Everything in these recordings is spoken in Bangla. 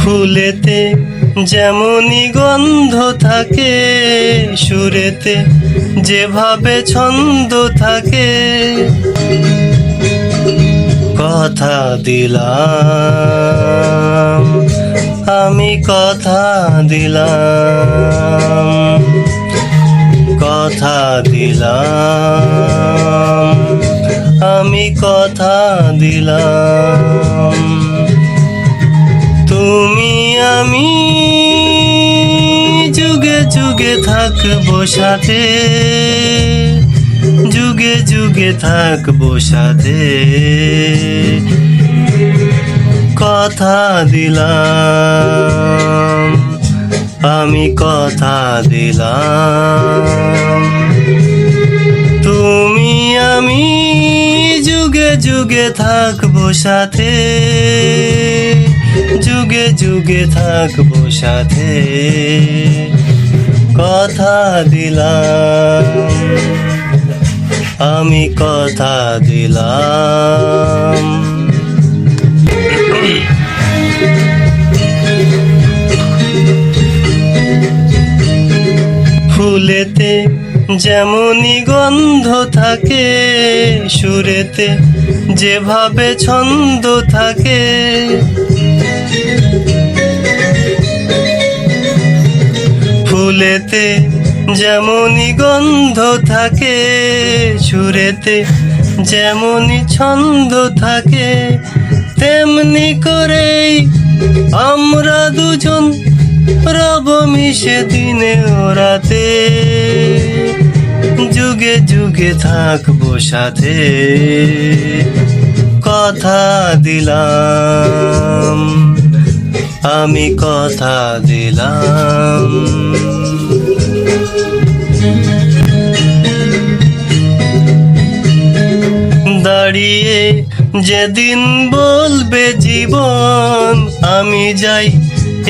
ফুলেতে যেমনই গন্ধ থাকে, সুরেতে যেভাবে ছন্দ থাকে। কথা দিলাম, আমি কথা দিলাম, কথা দিলাম, আমি কথা দিলাম। তুমি আমি যুগে যুগে থাকবো সাথে, যুগে যুগে থাকবো সাথে। কথা দিলাম, আমি কথা দিলাম। তুমি আমি যুগে যুগে থাকবো সাথে, যুগে যুগে থাকবো সাথে। কথা দিলাম, আমি কথা দিলাম। ফুলেতে যেমনই গন্ধ থাকে, সুরেতে যেভাবে ছন্দ থাকে। ফুলেতে যেমনই গন্ধ থাকে, সুরেতে যেমনই ছন্দ থাকে। তেমনি করেই আমরা দুজন রব মিশে দিনে ও রাতে, যুগে যুগে থাকবো সাথে। কথা দিলাম, আমি কথা দিলাম। দাঁড়িয়ে যেদিন বলবে জীবন, আমি যাই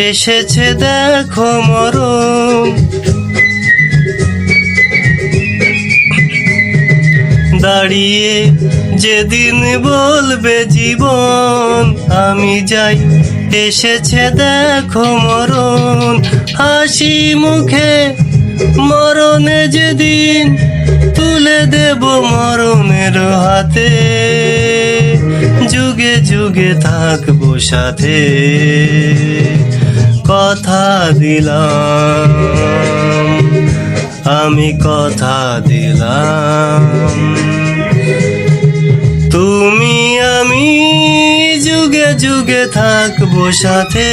এসেছে দেখো মরণ। দাঁড়িয়ে যেদিন বলবে জীবন, আমি যাই এসেছে দেখো মরণ। হাসি মুখে মরণে যেদিন তুলে দেব মরণের হাতে, যুগে যুগে থাকবো সাথে। কথা দিলাম, আমি কথা দিলাম। তুমি আমি যুগে যুগে থাকবো সাথে।